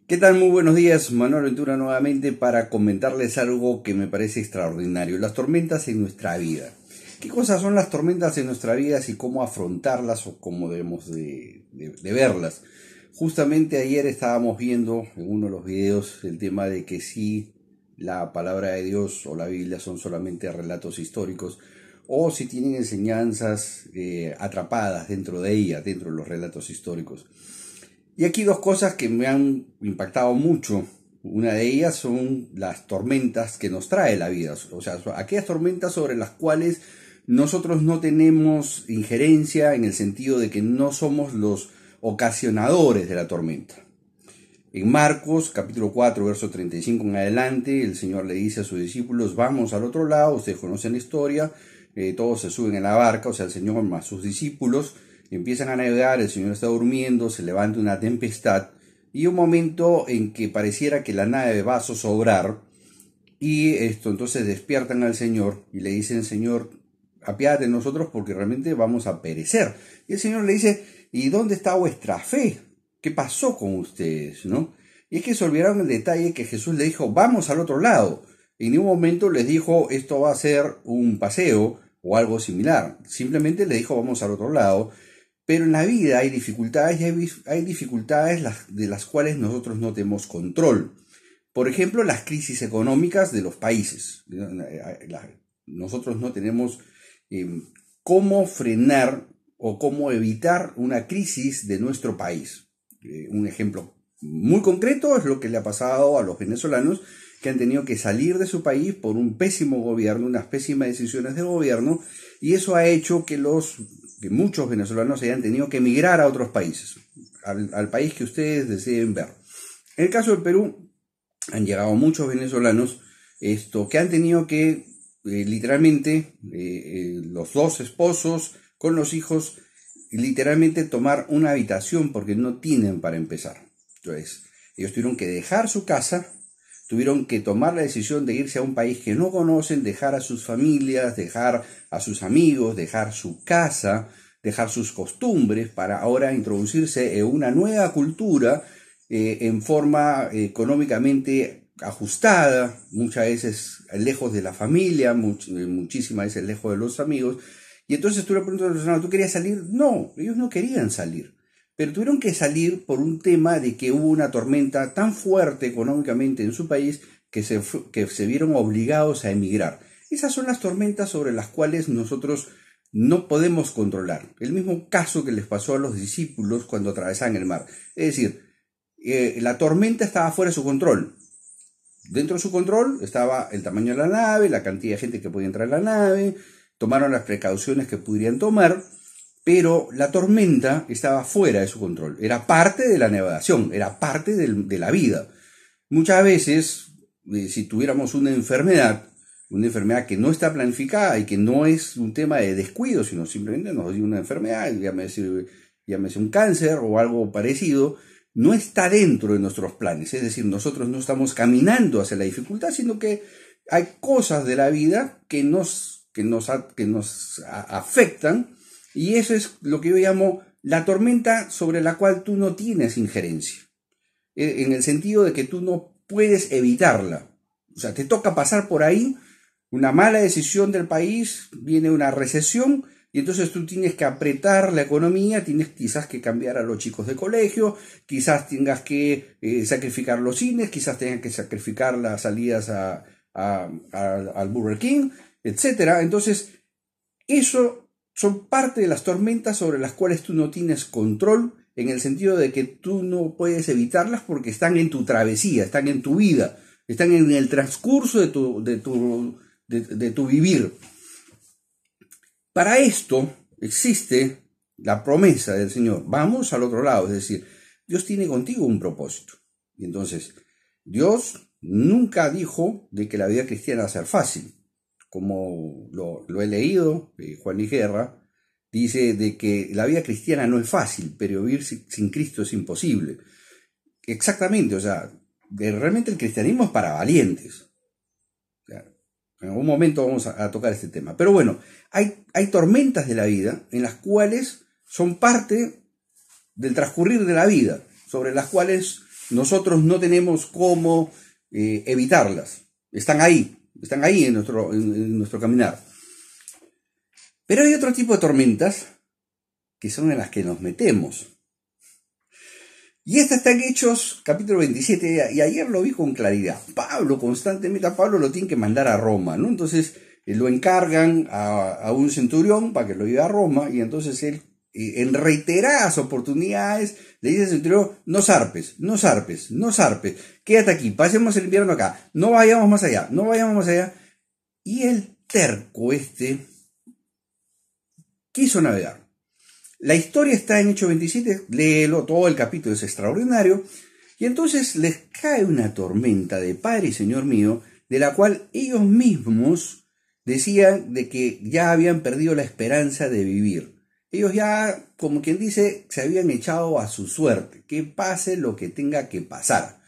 ¿Qué tal? Muy buenos días, Manuel Ventura nuevamente para comentarles algo que me parece extraordinario, las tormentas en nuestra vida. ¿Qué cosas son las tormentas en nuestra vida y cómo afrontarlas o cómo debemos de verlas? Justamente ayer estábamos viendo en uno de los videos el tema de que si la palabra de Dios o la Biblia son solamente relatos históricos o si tienen enseñanzas atrapadas dentro de ella, dentro de los relatos históricos. Y aquí dos cosas que me han impactado mucho. Una de ellas son las tormentas que nos trae la vida. O sea, aquellas tormentas sobre las cuales nosotros no tenemos injerencia en el sentido de que no somos los ocasionadores de la tormenta. En Marcos, capítulo 4, verso 35 en adelante, el Señor le dice a sus discípulos, vamos al otro lado, ustedes conocen la historia, todos se suben en la barca, o sea, el Señor más sus discípulos, empiezan a navegar, el Señor está durmiendo, se levanta una tempestad y un momento en que pareciera que la nave va a zozobrar y entonces despiertan al Señor y le dicen, Señor, apiádate de nosotros porque realmente vamos a perecer. Y el Señor le dice, ¿y dónde está vuestra fe? ¿Qué pasó con ustedes? ¿No? Y es que se olvidaron el detalle que Jesús le dijo, vamos al otro lado. Y en un momento les dijo, esto va a ser un paseo o algo similar. Simplemente le dijo, vamos al otro lado. Pero en la vida hay dificultades y hay dificultades de las cuales nosotros no tenemos control. Por ejemplo, las crisis económicas de los países. Nosotros no tenemos cómo frenar o cómo evitar una crisis de nuestro país. Un ejemplo muy concreto es lo que le ha pasado a los venezolanos que han tenido que salir de su país por un pésimo gobierno, unas pésimas decisiones de gobierno, y eso ha hecho que muchos venezolanos hayan tenido que emigrar a otros países, al país que ustedes deseen ver. En el caso del Perú, han llegado muchos venezolanos que han tenido que, literalmente, los dos esposos con los hijos, literalmente tomar una habitación porque no tienen para empezar. Entonces, ellos tuvieron que dejar su casa, tuvieron que tomar la decisión de irse a un país que no conocen, dejar a sus familias, dejar a sus amigos, dejar su casa, dejar sus costumbres para ahora introducirse en una nueva cultura en forma económicamente ajustada, muchas veces lejos de la familia, muchísimas veces lejos de los amigos. Y entonces tú le preguntas a la persona, ¿tú querías salir? No, ellos no querían salir. Pero tuvieron que salir por un tema de que hubo una tormenta tan fuerte económicamente en su país que se vieron obligados a emigrar. Esas son las tormentas sobre las cuales nosotros no podemos controlar. El mismo caso que les pasó a los discípulos cuando atravesaban el mar. Es decir, la tormenta estaba fuera de su control. Dentro de su control estaba el tamaño de la nave, la cantidad de gente que podía entrar en la nave, tomaron las precauciones que pudieran tomar, pero la tormenta estaba fuera de su control, era parte de la navegación, era parte de la vida. Muchas veces, si tuviéramos una enfermedad que no está planificada y que no es un tema de descuido, sino simplemente nos dio una enfermedad, llámese un cáncer o algo parecido, no está dentro de nuestros planes, es decir, nosotros no estamos caminando hacia la dificultad, sino que hay cosas de la vida que nos afectan. Y eso es lo que yo llamo la tormenta sobre la cual tú no tienes injerencia. En el sentido de que tú no puedes evitarla. O sea, te toca pasar por ahí, una mala decisión del país, viene una recesión, y entonces tú tienes que apretar la economía, tienes quizás que cambiar a los chicos de colegio, quizás tengas que sacrificar los cines, quizás tengas que sacrificar las salidas al Burger King, etc. Entonces, eso son parte de las tormentas sobre las cuales tú no tienes control, en el sentido de que tú no puedes evitarlas porque están en tu travesía, están en tu vida, están en el transcurso de tu vivir. Para esto existe la promesa del Señor. Vamos al otro lado, es decir, Dios tiene contigo un propósito. Y entonces, Dios nunca dijo de que la vida cristiana va a ser fácil. Como lo he leído, Juan Luis Guerra dice de que la vida cristiana no es fácil, pero vivir sin Cristo es imposible. Exactamente, o sea, realmente el cristianismo es para valientes. O sea, en algún momento vamos a tocar este tema. Pero bueno, hay tormentas de la vida en las cuales son parte del transcurrir de la vida, sobre las cuales nosotros no tenemos cómo evitarlas. Están ahí en nuestro caminar. Pero hay otro tipo de tormentas que son en las que nos metemos. Y estas están en Hechos, capítulo 27, y ayer lo vi con claridad. Constantemente a Pablo lo tienen que mandar a Roma, ¿no? Entonces lo encargan a un centurión para que lo lleve a Roma, y entonces él, en reiteradas oportunidades, le dice al centurión: no zarpes, quédate aquí, pasemos el invierno acá, no vayamos más allá. Y el terco quiso navegar. La historia está en Hechos 27, léelo, todo el capítulo es extraordinario, y entonces les cae una tormenta de Padre y Señor mío, de la cual ellos mismos decían de que ya habían perdido la esperanza de vivir. Ellos ya, como quien dice, se habían echado a su suerte, que pase lo que tenga que pasar.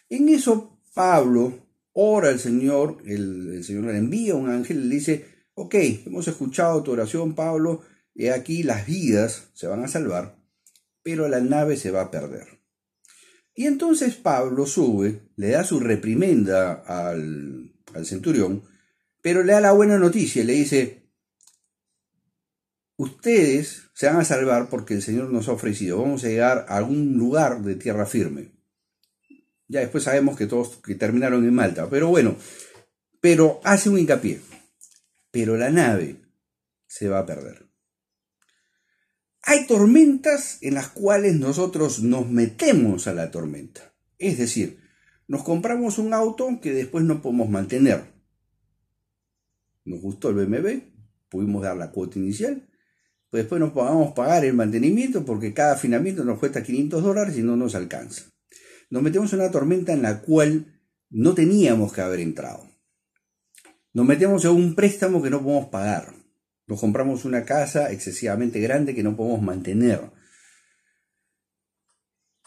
En eso Pablo ora al Señor, el Señor le envía un ángel y le dice: ok, hemos escuchado tu oración, Pablo, y aquí las vidas se van a salvar, pero la nave se va a perder. Y entonces Pablo sube, le da su reprimenda al centurión, pero le da la buena noticia, le dice: ustedes se van a salvar porque el Señor nos ha ofrecido, vamos a llegar a algún lugar de tierra firme. Ya después sabemos que todos que terminaron en Malta, pero bueno, pero hace un hincapié, pero la nave se va a perder. Hay tormentas en las cuales nosotros nos metemos a la tormenta. Es decir, nos compramos un auto que después no podemos mantener. Nos gustó el BMW, pudimos dar la cuota inicial, pues después nos vamos a pagar el mantenimiento porque cada afinamiento nos cuesta $500 y no nos alcanza. Nos metemos en una tormenta en la cual no teníamos que haber entrado. Nos metemos en un préstamo que no podemos pagar. Nos compramos una casa excesivamente grande que no podemos mantener.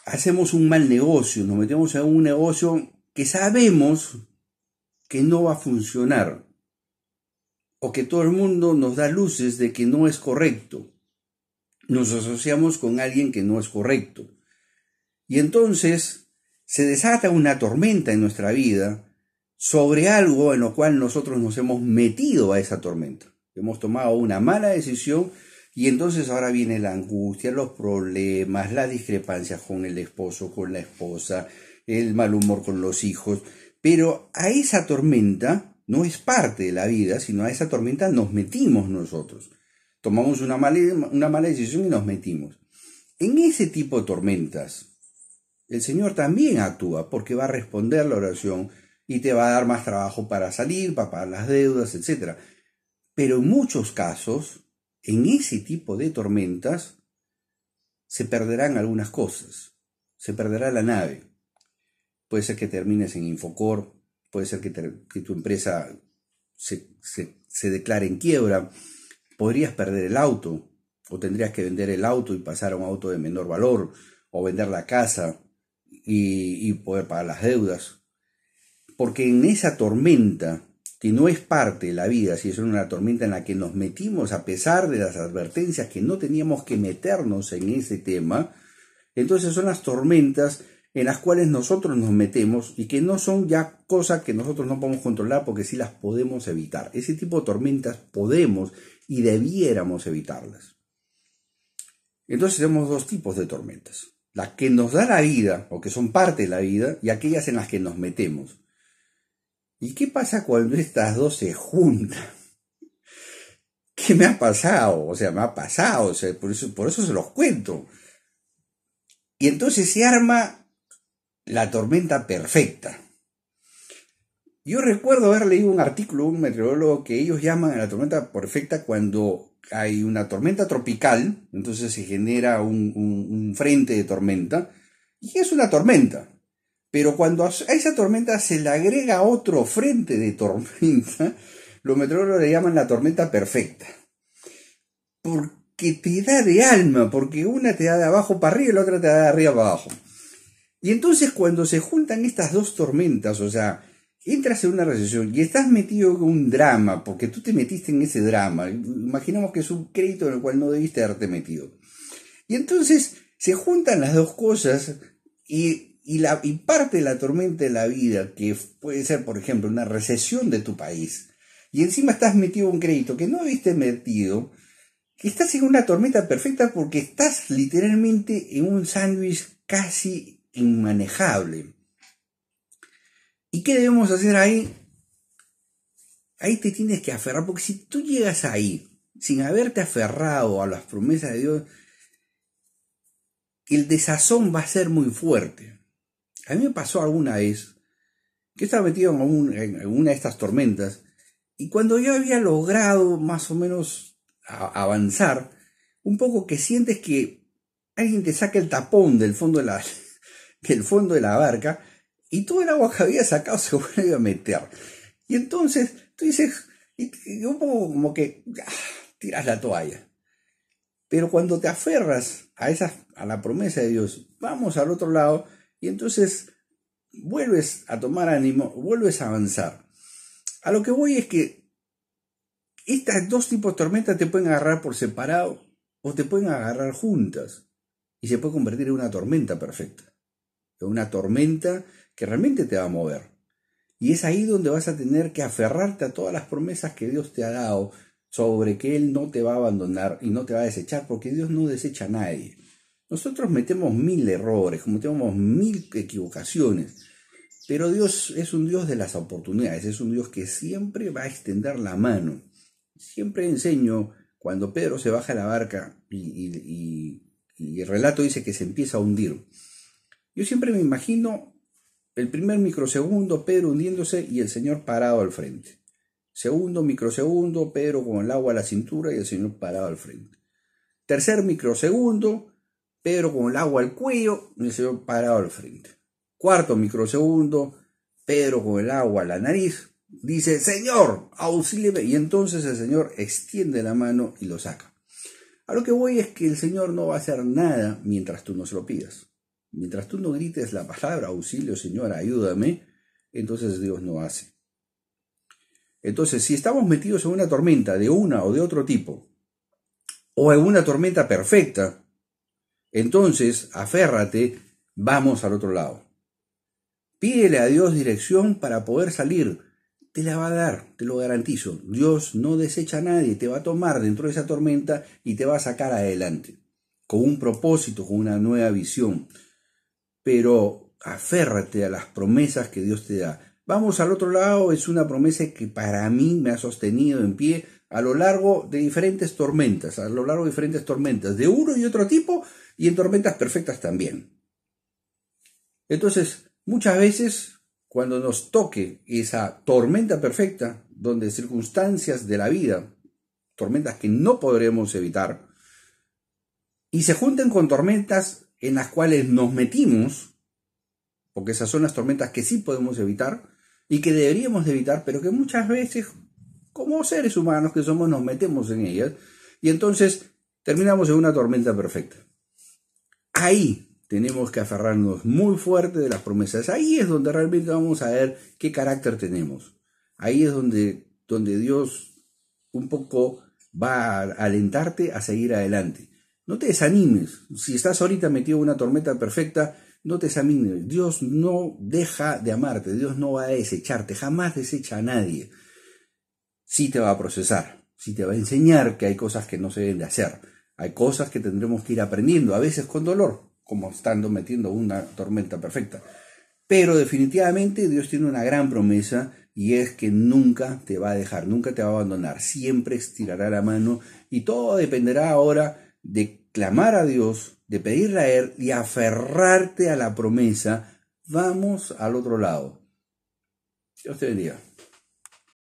Hacemos un mal negocio, nos metemos en un negocio que sabemos que no va a funcionar, o que todo el mundo nos da luces de que no es correcto. Nos asociamos con alguien que no es correcto. Y entonces se desata una tormenta en nuestra vida sobre algo en lo cual nosotros nos hemos metido a esa tormenta. Hemos tomado una mala decisión y entonces ahora viene la angustia, los problemas, las discrepancias con el esposo, con la esposa, el mal humor con los hijos. Pero a esa tormenta no es parte de la vida, sino a esa tormenta nos metimos nosotros. Tomamos una mala decisión y nos metimos. En ese tipo de tormentas, el Señor también actúa porque va a responder la oración y te va a dar más trabajo para salir, para pagar las deudas, etc. Pero en muchos casos, en ese tipo de tormentas, se perderán algunas cosas. Se perderá la nave. Puede ser que termines en Infocor, puede ser que tu empresa se declare en quiebra, podrías perder el auto, o tendrías que vender el auto y pasar a un auto de menor valor, o vender la casa y poder pagar las deudas. Porque en esa tormenta, que no es parte de la vida, si es una tormenta en la que nos metimos a pesar de las advertencias que no teníamos que meternos en ese tema, entonces son las tormentas en las cuales nosotros nos metemos y que no son ya cosas que nosotros no podemos controlar porque sí las podemos evitar. Ese tipo de tormentas podemos y debiéramos evitarlas. Entonces tenemos dos tipos de tormentas: las que nos da la vida o que son parte de la vida y aquellas en las que nos metemos. ¿Y qué pasa cuando estas dos se juntan? ¿Qué me ha pasado? Por eso se los cuento. Y entonces se arma la tormenta perfecta. Yo recuerdo haber leído un artículo de un meteorólogo que ellos llaman a la tormenta perfecta cuando hay una tormenta tropical, entonces se genera un frente de tormenta, y es una tormenta. Pero cuando a esa tormenta se le agrega otro frente de tormenta, los meteorólogos le llaman la tormenta perfecta. Porque te da de alma, porque una te da de abajo para arriba y la otra te da de arriba para abajo. Y entonces cuando se juntan estas dos tormentas, o sea, entras en una recesión y estás metido en un drama, porque tú te metiste en ese drama, imaginamos que es un crédito en el cual no debiste haberte metido. Y entonces se juntan las dos cosas y y parte de la tormenta de la vida, que puede ser, por ejemplo, una recesión de tu país, y encima estás metido en un crédito que no habiste metido, que estás en una tormenta perfecta porque estás literalmente en un sándwich casi inmanejable. ¿Y qué debemos hacer ahí? Ahí te tienes que aferrar, porque si tú llegas ahí sin haberte aferrado a las promesas de Dios, el desazón va a ser muy fuerte. A mí me pasó alguna vez que estaba metido en una de estas tormentas, y cuando yo había logrado más o menos avanzar, un poco que sientes que alguien te saca el tapón del fondo del fondo de la barca, y todo el agua que había sacado se vuelve a meter. Y entonces tú dices, y un poco como que tiras la toalla. Pero cuando te aferras a la promesa de Dios, vamos al otro lado, y entonces vuelves a tomar ánimo, vuelves a avanzar. A lo que voy es que estas dos tipos de tormentas te pueden agarrar por separado o te pueden agarrar juntas, y se puede convertir en una tormenta perfecta, en una tormenta que realmente te va a mover. Y es ahí donde vas a tener que aferrarte a todas las promesas que Dios te ha dado sobre que Él no te va a abandonar y no te va a desechar, porque Dios no desecha a nadie. Nosotros metemos 1000 errores, cometemos 1000 equivocaciones, pero Dios es un Dios de las oportunidades, es un Dios que siempre va a extender la mano. Siempre enseño cuando Pedro se baja a la barca y el relato dice que se empieza a hundir. Yo siempre me imagino el primer microsegundo, Pedro hundiéndose y el Señor parado al frente. Segundo microsegundo, Pedro con el agua a la cintura y el Señor parado al frente. Tercer microsegundo, Pedro con el agua al cuello y el Señor parado al frente. Cuarto microsegundo, Pedro con el agua a la nariz, dice, Señor, auxíliame, y entonces el Señor extiende la mano y lo saca. A lo que voy es que el Señor no va a hacer nada mientras tú no se lo pidas. Mientras tú no grites la palabra auxilio, Señor, ayúdame, entonces Dios no hace. Entonces, si estamos metidos en una tormenta de una o de otro tipo, o en una tormenta perfecta, entonces aférrate, vamos al otro lado. Pídele a Dios dirección para poder salir. Te la va a dar, te lo garantizo. Dios no desecha a nadie, te va a tomar dentro de esa tormenta y te va a sacar adelante, con un propósito, con una nueva visión. Pero aférrate a las promesas que Dios te da. Vamos al otro lado, es una promesa que para mí me ha sostenido en pie a lo largo de diferentes tormentas, de uno y otro tipo, y en tormentas perfectas también. Entonces, muchas veces, cuando nos toque esa tormenta perfecta, donde circunstancias de la vida, tormentas que no podremos evitar, y se junten con tormentas en las cuales nos metimos, porque esas son las tormentas que sí podemos evitar y que deberíamos de evitar, pero que muchas veces, como seres humanos que somos, nos metemos en ellas y entonces terminamos en una tormenta perfecta. Ahí tenemos que aferrarnos muy fuerte de las promesas. Ahí es donde realmente vamos a ver qué carácter tenemos. Ahí es donde Dios un poco va a alentarte a seguir adelante. No te desanimes. Si estás ahorita metido en una tormenta perfecta, no te desanimes. Dios no deja de amarte. Dios no va a desecharte. Jamás desecha a nadie. Sí te va a procesar. Sí te va a enseñar que hay cosas que no se deben de hacer. Hay cosas que tendremos que ir aprendiendo, a veces con dolor, como estando metiendo una tormenta perfecta. Pero definitivamente Dios tiene una gran promesa y es que nunca te va a dejar, nunca te va a abandonar. Siempre estirará la mano y todo dependerá ahora de clamar a Dios, de pedirle a Él y aferrarte a la promesa. Vamos al otro lado. Dios te bendiga.